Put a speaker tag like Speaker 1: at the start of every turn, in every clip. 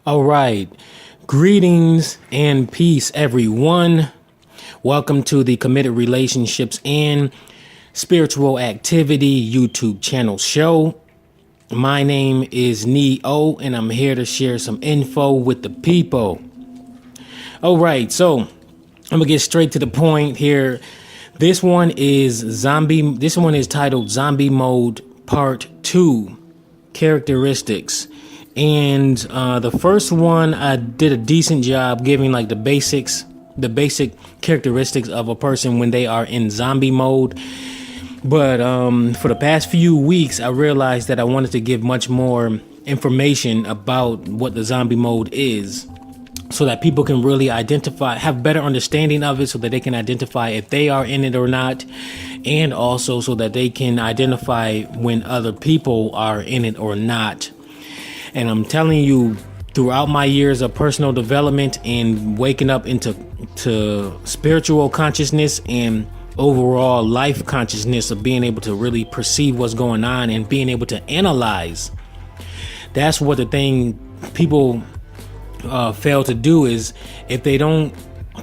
Speaker 1: All right. Greetings and peace, everyone. Welcome to the Committed Relationships and Spiritual Activity YouTube channel show. My name is Neo, and I'm here to share some info with the people. All right. So I'm going to get straight to the point here. This one is titled Zombie Mode Part 2, Characteristics. And the first one, I did a decent job giving like the basic characteristics of a person when they are in zombie mode. But for the past few weeks, I realized that I wanted to give much more information about what the zombie mode is, so that people can really have better understanding of it, so that they can identify if they are in it or not. And also so that they can identify when other people are in it or not. And I'm telling you, throughout my years of personal development and waking up into spiritual consciousness and overall life consciousness of being able to really perceive what's going on and being able to analyze, that's what the thing people fail to do is, if they don't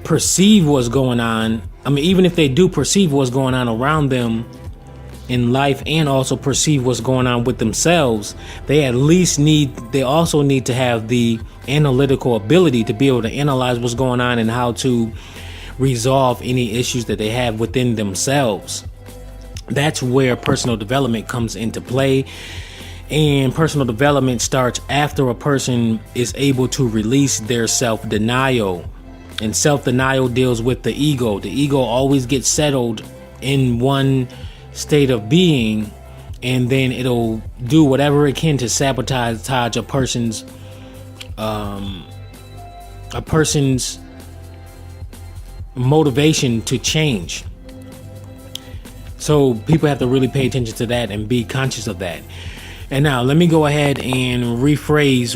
Speaker 1: perceive what's going on, even if they do perceive what's going on around them in life and also perceive what's going on with themselves, they also need to have the analytical ability to be able to analyze what's going on and how to resolve any issues that they have within themselves. That's where personal development comes into play. And personal development starts after a person is able to release their self-denial. And self-denial deals with the ego. The ego always gets settled in one state of being, and then it'll do whatever it can to sabotage a person's motivation to change. So people have to really pay attention to that and be conscious of that. And now let me go ahead and rephrase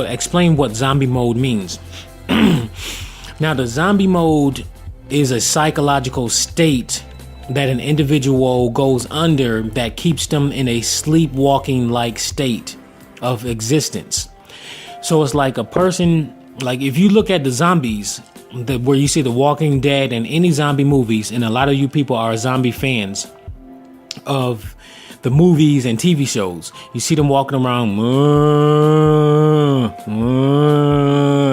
Speaker 1: explain what zombie mode means. Now, the zombie mode is a psychological state that an individual goes under that keeps them in a sleepwalking-like state of existence. So it's like a person, like if you look at the zombies, where you see The Walking Dead and any zombie movies, and a lot of you people are zombie fans of the movies and TV shows, you see them walking around,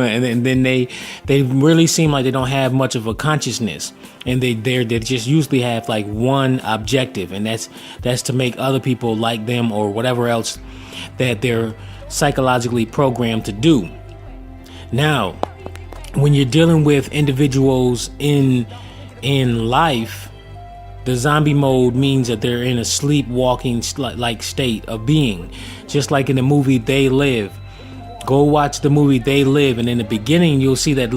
Speaker 1: and then they really seem like they don't have much of a consciousness, and they just usually have like one objective, and that's to make other people like them or whatever else that they're psychologically programmed to do. Now, when you're dealing with individuals in life, the zombie mode means that they're in a sleepwalking like state of being, just like in the movie They Live. Go watch the movie They Live, and in the beginning you'll see that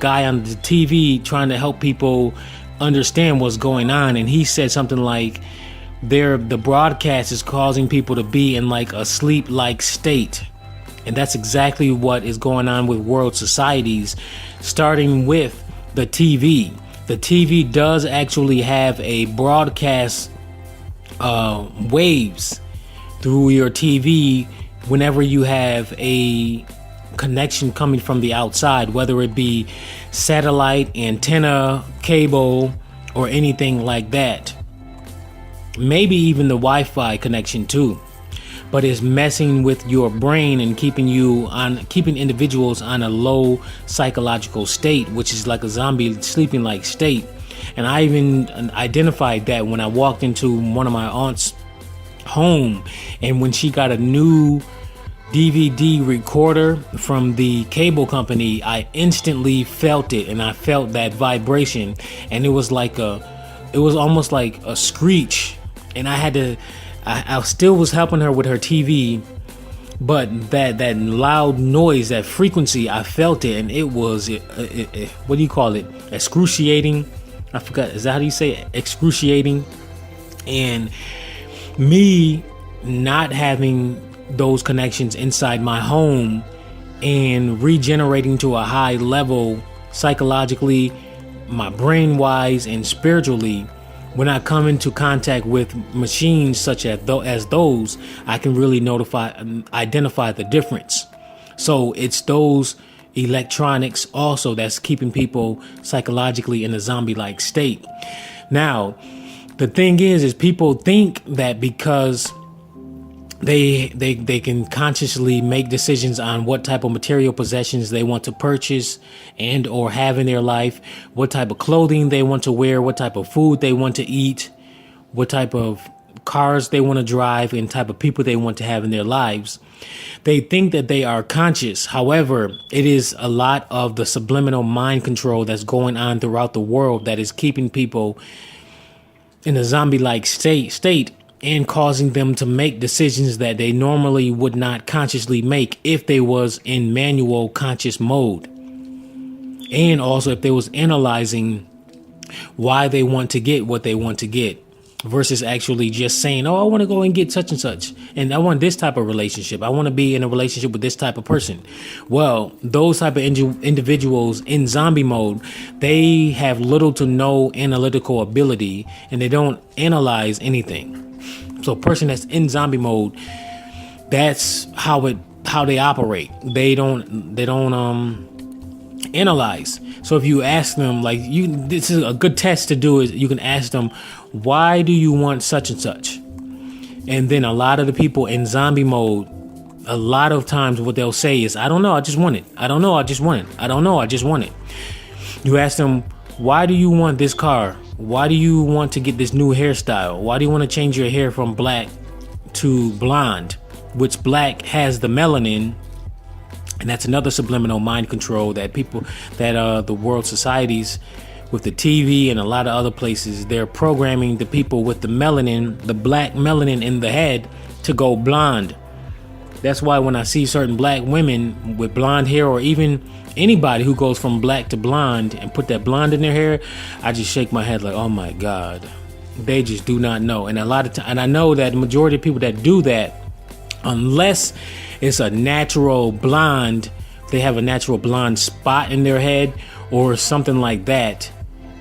Speaker 1: guy on the TV trying to help people understand what's going on, and he said something like the broadcast is causing people to be in like a sleep-like state. And that's exactly what is going on with world societies, starting with the TV. The TV does actually have a broadcast waves through your TV whenever you have a connection coming from the outside, whether it be satellite, antenna, cable, or anything like that. Maybe even the Wi-Fi connection too. But it's messing with your brain and keeping individuals on a low psychological state, which is like a zombie sleeping like state. And I even identified that when I walked into one of my aunt's home, and when she got a new DVD recorder from the cable company, I instantly felt it, and I felt that vibration, and it was almost like a screech, and I still was helping her with her TV, but that loud noise, that frequency, I felt it, and it was, what do you call it? Excruciating. I forgot. Is that how you say it? Excruciating. And me not having those connections inside my home and regenerating to a high level psychologically, my brain wise and spiritually, when I come into contact with machines such as those, I can really identify the difference. So it's those electronics also that's keeping people psychologically in a zombie-like state. Now, the thing is people think that because they can consciously make decisions on what type of material possessions they want to purchase and or have in their life, what type of clothing they want to wear, what type of food they want to eat, what type of cars they want to drive, and type of people they want to have in their lives. They think that they are conscious. However, it is a lot of the subliminal mind control that's going on throughout the world that is keeping people in a zombie-like state and causing them to make decisions that they normally would not consciously make if they was in manual conscious mode. And also if they was analyzing why they want to get what they want to get versus actually just saying, oh, I want to go and get such and such. And I want this type of relationship. I want to be in a relationship with this type of person. Well, those type of individuals in zombie mode, they have little to no analytical ability and they don't analyze anything. So a person that's in zombie mode, that's how they operate. They don't analyze. So if you ask them, this is a good test to do, is you can ask them, why do you want such and such? And then a lot of the people in zombie mode, a lot of times what they'll say is, I don't know, I just want it. I don't know, I just want it. I don't know, I just want it. You ask them, why do you want this car? Why do you want to get this new hairstyle? Why do you want to change your hair from black to blonde? Which black has the melanin, and that's another subliminal mind control that the world societies with the TV and a lot of other places, they're programming the people with the melanin, the black melanin in the head, to go blonde. That's why when I see certain black women with blonde hair, or even anybody who goes from black to blonde and put that blonde in their hair, I just shake my head like, oh my God, they just do not know. And a lot of and I know that the majority of people that do that, unless it's a natural blonde, they have a natural blonde spot in their head or something like that,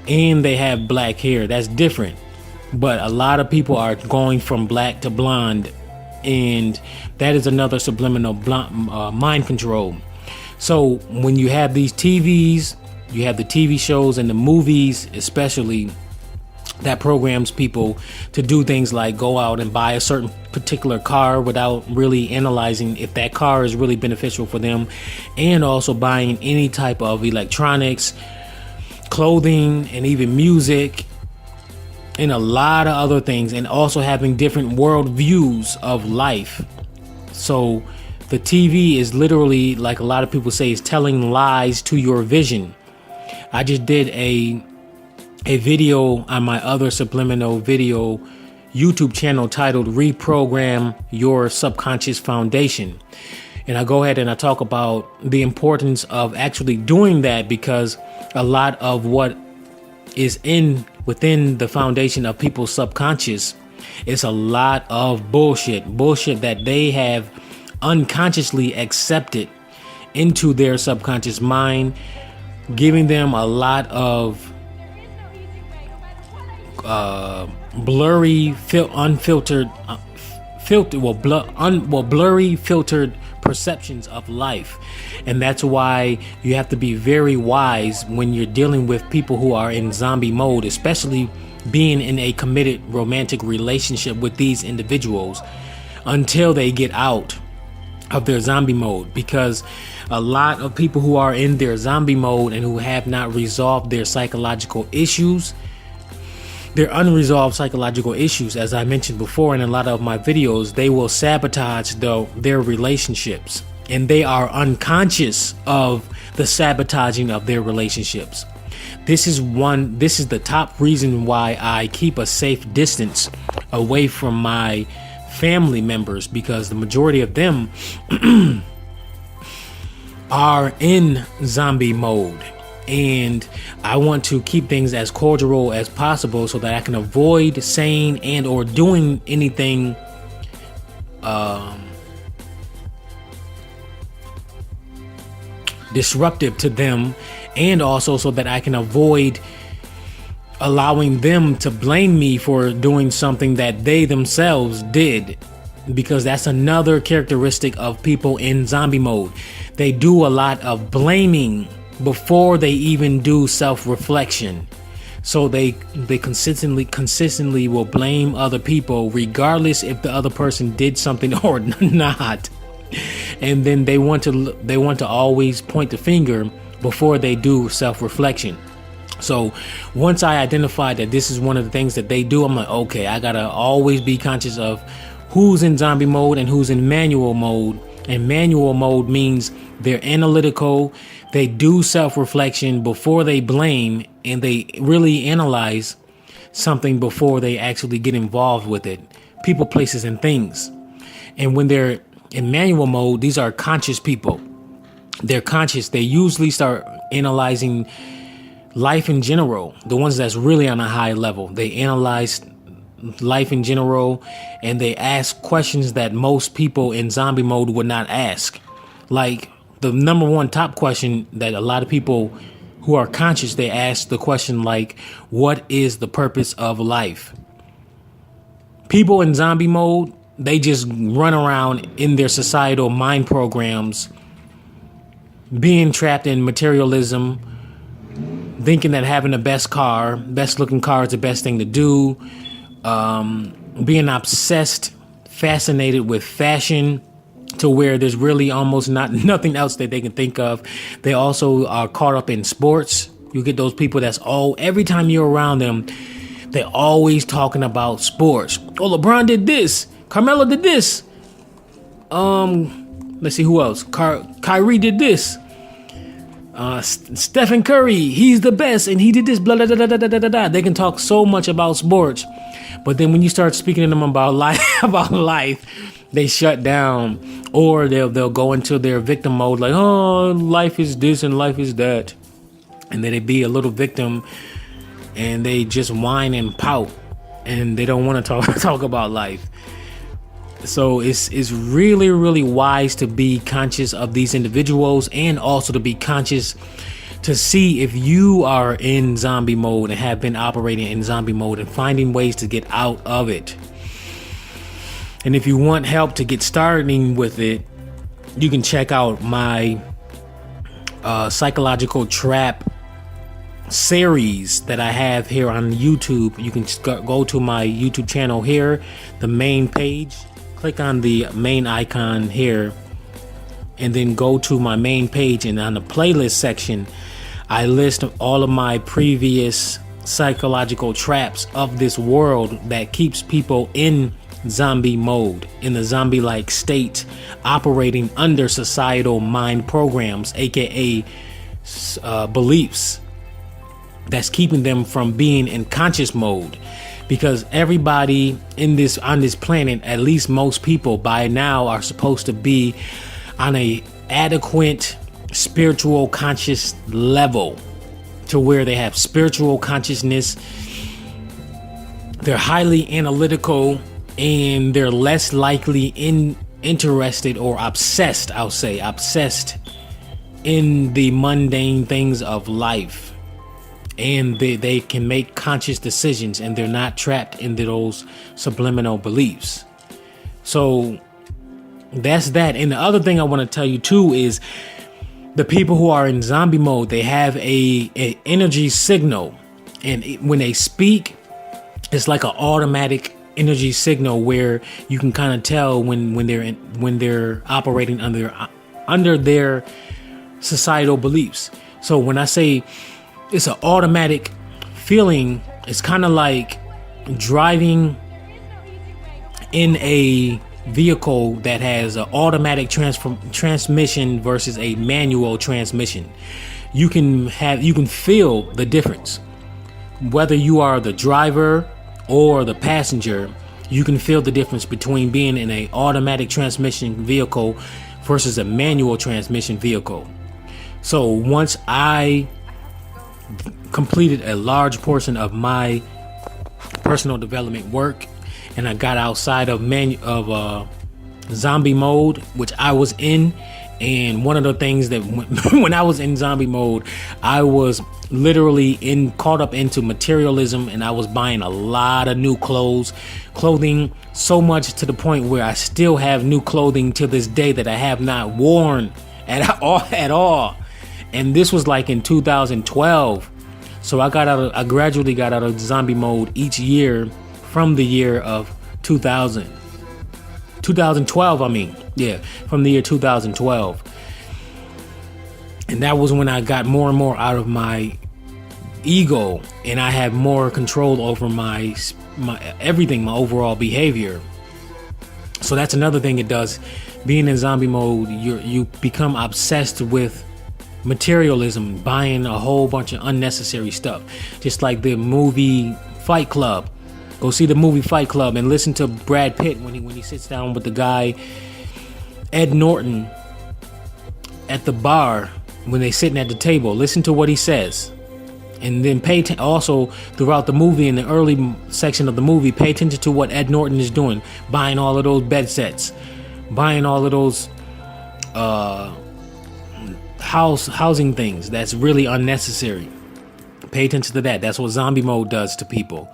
Speaker 1: and they have black hair, that's different. But a lot of people are going from black to blonde, and that is another subliminal mind control. So when you have these TVs, you have the TV shows and the movies especially, that programs people to do things like go out and buy a certain particular car without really analyzing if that car is really beneficial for them, and also buying any type of electronics, clothing, and even music, and a lot of other things, and also having different world views of life. So the TV is literally, like a lot of people say, is telling lies to your vision. I just did a video on my other subliminal video YouTube channel titled Reprogram Your Subconscious Foundation. And I go ahead and I talk about the importance of actually doing that, because a lot of what is within the foundation of people's subconscious is a lot of bullshit that they have unconsciously accepted into their subconscious mind, giving them a lot of blurry, blurry filtered perceptions of life. And that's why you have to be very wise when you're dealing with people who are in zombie mode, especially being in a committed romantic relationship with these individuals until they get out of their zombie mode. Because a lot of people who are in their zombie mode and who have not resolved their psychological issues, their unresolved psychological issues, as I mentioned before in a lot of my videos, they will sabotage their relationships, and they are unconscious of the sabotaging of their relationships. This is the top reason why I keep a safe distance away from my family members, because the majority of them are in zombie mode. And I want to keep things as cordial as possible so that I can avoid saying and or doing anything disruptive to them, and also so that I can avoid allowing them to blame me for doing something that they themselves did, because that's another characteristic of people in zombie mode. They do a lot of blaming before they even do self-reflection. So they consistently will blame other people regardless if the other person did something or not. And then they want to always point the finger before they do self-reflection. So once I identified that this is one of the things that they do, I'm like, okay, I gotta always be conscious of who's in zombie mode and who's in manual mode. And manual mode means they're analytical, they do self-reflection before they blame, and they really analyze something before they actually get involved with it. People, places, and things. And when they're in manual mode, these are conscious people. They're conscious. They usually start analyzing life in general, the ones that's really on a high level. They analyze life in general, and they ask questions that most people in zombie mode would not ask. Like the number one top question that a lot of people who are conscious, they ask the question like, what is the purpose of life? People in zombie mode, they just run around in their societal mind programs, being trapped in materialism, thinking that having the best looking car is the best thing to do, being obsessed, fascinated with fashion to where there's really almost nothing else that they can think of. They also are caught up in sports. You get those people that's every time you're around them, they're always talking about sports. Oh, LeBron did this. Carmelo did this. Let's see who else. Kyrie did this. Stephen Curry, he's the best, and he did this. Blah, blah, blah, blah, blah, blah, blah. They can talk so much about sports, but then when you start speaking to them about life, they shut down, or they'll go into their victim mode, like, oh, life is this and life is that, and then they be a little victim, and they just whine and pout, and they don't want to talk about life. So it's really, really wise to be conscious of these individuals, and also to be conscious to see if you are in zombie mode and have been operating in zombie mode, and finding ways to get out of it. And if you want help to get starting with it, you can check out my psychological trap series that I have here on YouTube. You can go to my YouTube channel here, the main page. Click on the main icon here, and then go to my main page, and on the playlist section, I list all of my previous psychological traps of this world that keeps people in zombie mode, in the zombie-like state, operating under societal mind programs, aka beliefs, that's keeping them from being in conscious mode. Because everybody on this planet, at least most people by now, are supposed to be on a adequate spiritual conscious level, to where they have spiritual consciousness. They're highly analytical, and they're less likely interested or obsessed, obsessed in the mundane things of life. And they can make conscious decisions, and they're not trapped into those subliminal beliefs. So that's that. And the other thing I want to tell you too is the people who are in zombie mode, they have a energy signal, and when they speak, it's like an automatic energy signal where you can kind of tell when they're operating under their societal beliefs. So when I say it's an automatic feeling, it's kind of like driving in a vehicle that has an automatic transmission versus a manual transmission. You can feel the difference. Whether you are the driver or the passenger, you can feel the difference between being in an automatic transmission vehicle versus a manual transmission vehicle. So once I completed a large portion of my personal development work, and I got outside of zombie mode, which I was in. And one of the things that when I was in zombie mode, I was literally caught up into materialism, and I was buying a lot of new clothing, so much to the point where I still have new clothing to this day that I have not worn at all. And this was like in 2012. So I gradually got out of zombie mode each year from the year of 2012, from the year 2012. And that was when I got more and more out of my ego, and I had more control over my everything, my overall behavior. So that's another thing it does. Being in zombie mode, you become obsessed with materialism, buying a whole bunch of unnecessary stuff. Just like the movie Fight Club. Go see the movie Fight Club and listen to Brad Pitt when he sits down with the guy Ed Norton at the bar when they sitting at the table. Listen to what he says, and then also throughout the movie, in the early section of the movie, pay attention to what Ed Norton is doing, buying all of those bed sets, buying all of those housing things that's really unnecessary. Pay attention to that. That's what zombie mode does to people.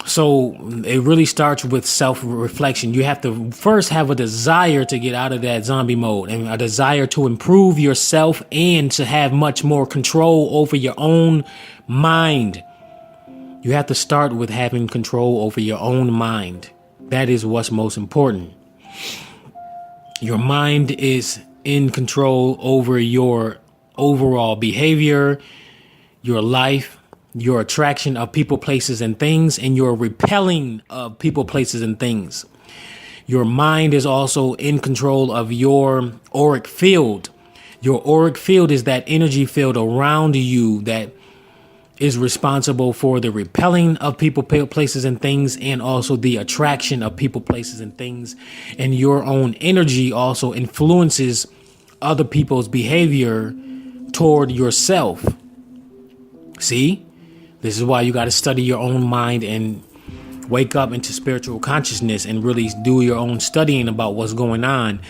Speaker 1: So it really starts with self-reflection. You have to first have a desire to get out of that zombie mode, and a desire to improve yourself and to have much more control over your own mind. You have to start with having control over your own mind. That is what's most important. Your mind is in control over your overall behavior, your life, your attraction of people, places, and things, and your repelling of people, places, and things. Your mind is also in control of your auric field. Your auric field is that energy field around you that is responsible for the repelling of people, places, and things, and also the attraction of people, places, and things. And your own energy also influences other people's behavior toward yourself. See? This is why you got to study your own mind and wake up into spiritual consciousness and really do your own studying about what's going on.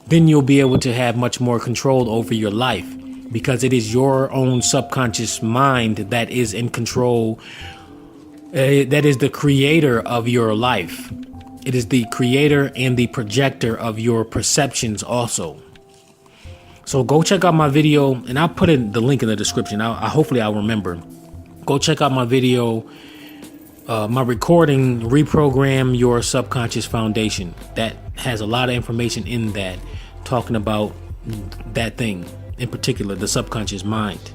Speaker 1: Then you'll be able to have much more control over your life, because it is your own subconscious mind that is in control. That is the creator of your life. It is the creator and the projector of your perceptions also. So go check out my video, and I'll put the link in the description. Hopefully I'll remember. Go check out my video, my recording, Reprogram Your Subconscious Foundation. That has a lot of information in that, talking about that thing in particular, the subconscious mind.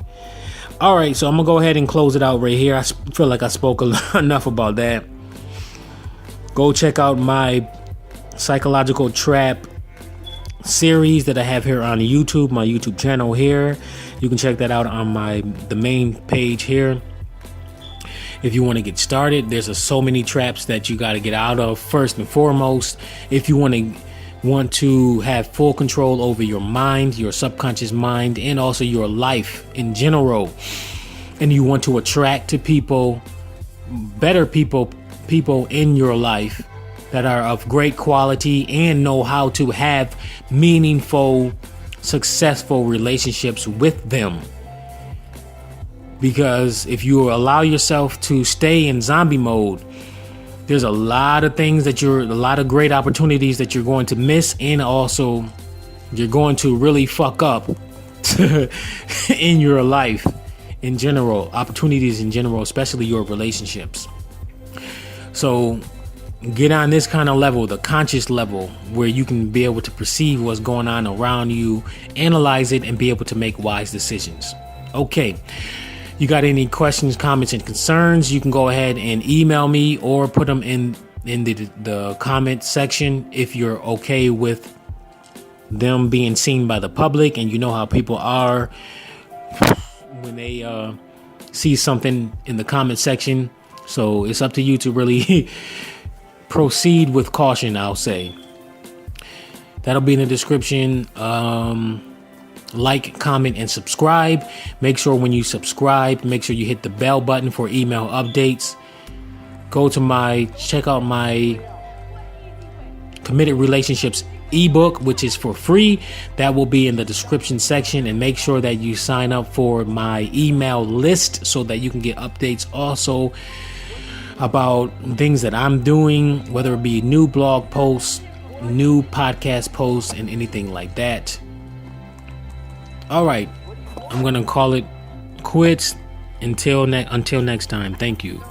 Speaker 1: All right, so I'm gonna go ahead and close it out right here. I feel like I spoke enough about that. Go check out my psychological trap series that I have here on YouTube, my YouTube channel here. You can check that out on the main page here. If you want to get started, there's so many traps that you got to get out of. First and foremost, if you want to have full control over your mind, your subconscious mind, and also your life in general, and you want to attract to people, better people in your life that are of great quality and know how to have meaningful, successful relationships with them. Because if you allow yourself to stay in zombie mode, there's a lot of things a lot of great opportunities that you're going to miss, and also you're going to really fuck up in your life in general, opportunities in general, especially your relationships. So get on this kind of level, the conscious level, where you can be able to perceive what's going on around you, analyze it, and be able to make wise decisions. Okay. You got any questions, comments, and concerns, you can go ahead and email me or put them in the comment section if you're okay with them being seen by the public. And you know how people are when they see something in the comment section. So it's up to you to really proceed with caution, I'll say. That'll be in the description. Like, comment, and subscribe. Make sure when you subscribe, make sure you hit the bell button for email updates. Check out my Committed Relationships ebook, which is for free. That will be in the description section, and make sure that you sign up for my email list so that you can get updates also about things that I'm doing, whether it be new blog posts, new podcast posts, and anything like that. All right, I'm gonna call it quits until next time. Thank you.